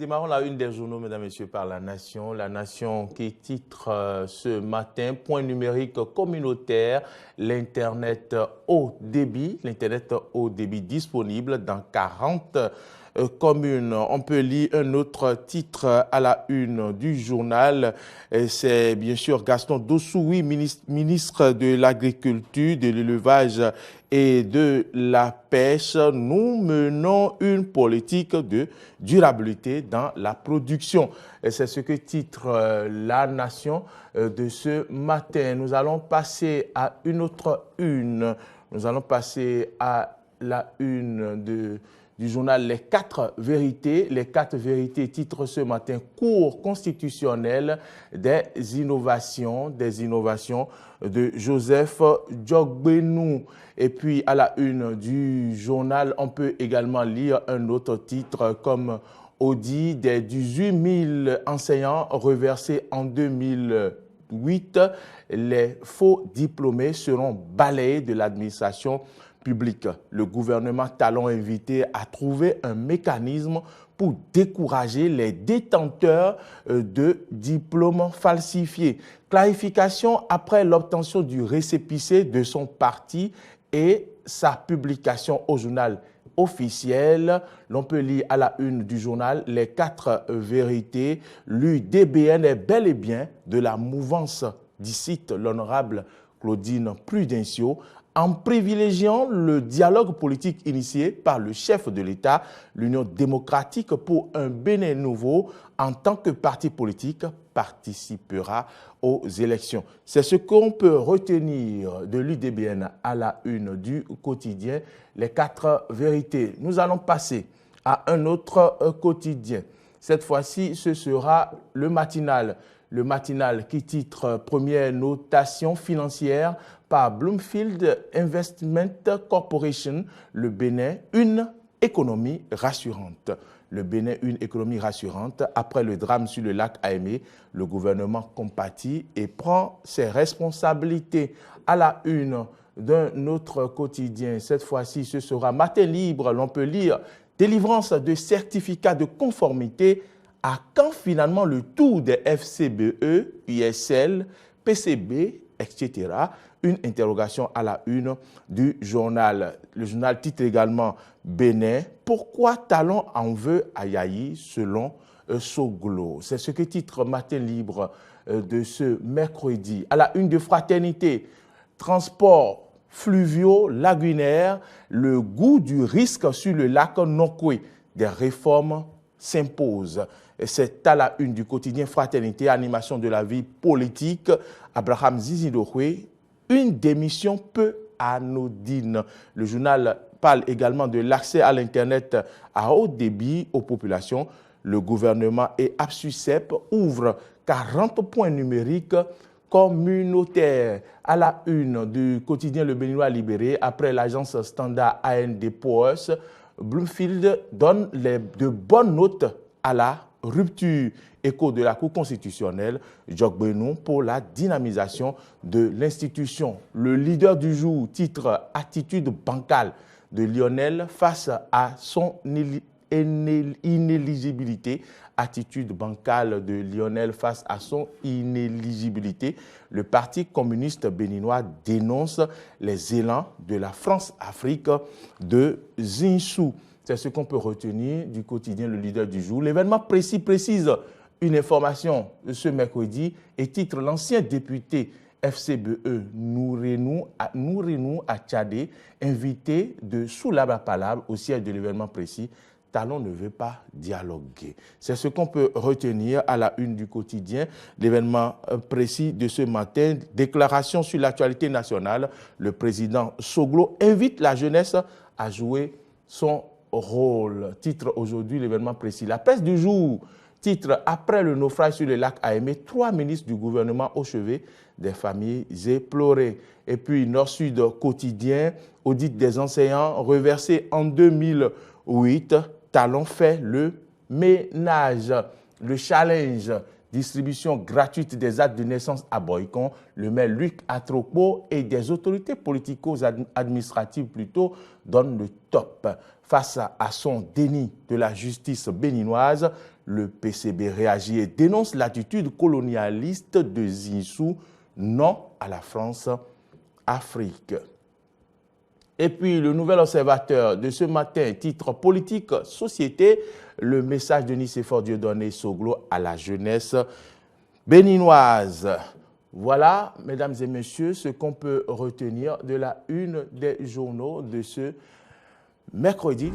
Démarrons la une des journaux, mesdames et messieurs, par La Nation. La Nation qui titre ce matin, point numérique communautaire, l'Internet haut débit disponible dans 40 communes. On peut lire un autre titre à la une du journal. C'est bien sûr Gaston Dossoui, ministre de l'Agriculture, de l'Élevage et de la Pêche. Nous menons une politique de durabilité dans la production. C'est ce que titre La Nation de ce matin. Nous allons passer à une autre une. Nous allons passer à la une du journal Les 4 vérités. Les 4 vérités titre ce matin Cour constitutionnelle des innovations de Joseph Djogbenou. Et puis à la une du journal, on peut également lire un autre titre comme Audit des 18 000 enseignants reversés en 2008. Les faux diplômés seront balayés de l'administration publique. Le gouvernement Talon invité à trouver un mécanisme pour décourager les détenteurs de diplômes falsifiés. Clarification après l'obtention du récépissé de son parti et sa publication au journal officiel. L'on peut lire à la une du journal Les 4 vérités. L'UDBN est bel et bien de la mouvance d'ici l'honorable Claudine Prudencio, en privilégiant le dialogue politique initié par le chef de l'État, l'Union démocratique pour un Bénin nouveau, en tant que parti politique, participera aux élections. C'est ce qu'on peut retenir de l'UDBN à la une du quotidien, Les 4 vérités. Nous allons passer à un autre quotidien. Cette fois-ci, ce sera le matinal. Le matinal qui titre Première notation financière par Bloomfield Investment Corporation, le Bénin, une économie rassurante. Le Bénin, une économie rassurante. Après le drame sur le lac Aimé, le gouvernement compatit et prend ses responsabilités. À la une d'un autre quotidien, cette fois-ci, ce sera Matin Libre. L'on peut lire délivrance de certificats de conformité. À quand finalement le tour des FCBE, USL, PCB, etc. Une interrogation à la une du journal. Le journal titre également Bénin. Pourquoi Talon en veut à Yahi selon Soglo? C'est ce que titre Matin Libre de ce mercredi. À la une de Fraternité, transport fluviaux lagunaires, le goût du risque sur le lac Nokwe. Des réformes s'imposent. C'est à la une du quotidien Fraternité, animation de la vie politique. Abraham Zizidohwe, une démission peu anodine. Le journal parle également de l'accès à l'Internet à haut débit aux populations. Le gouvernement et APSUCEP ouvrent 40 points numériques communautaires. À la une du quotidien Le Béninois Libéré, après l'agence standard AND Powers, Bloomfield donne de bonnes notes à la rupture. Écho de la Cour constitutionnelle, Djogbenou pour la dynamisation de l'institution. Le leader du jour titre Attitude bancale de Lionel face à son inéligibilité. Attitude bancale de Lionel face à son inéligibilité. Le Parti communiste béninois dénonce les élans de la France-Afrique de Zinsou. C'est ce qu'on peut retenir du quotidien Le Leader du jour. L'événement précise une information ce mercredi et titre l'ancien député FCBE Nourenou Achadé, invité de Soulaba Palab au siège de l'événement précis. Talon ne veut pas dialoguer. C'est ce qu'on peut retenir à la une du quotidien. L'événement précis de ce matin, déclaration sur l'actualité nationale. Le président Soglo invite la jeunesse à jouer son rôle. Titre aujourd'hui l'événement précis. La presse du jour, titre après le naufrage sur le lac Aimé, 3 ministres du gouvernement au chevet des familles éplorées. Et puis Nord-Sud quotidien, audit des enseignants reversés en 2008. Talon fait le ménage. Le challenge distribution gratuite des actes de naissance à Boycon, le maire Luc Atropo et des autorités politico-administratives plutôt donnent le top. Face à son déni de la justice béninoise, le PCB réagit et dénonce l'attitude colonialiste de Zinsou, non à la France-Afrique. Et puis, le Nouvel Observateur de ce matin, titre politique, société, le message de Nicéphore Dieudonné Soglo à la jeunesse béninoise. Voilà, mesdames et messieurs, ce qu'on peut retenir de la une des journaux de ce mercredi.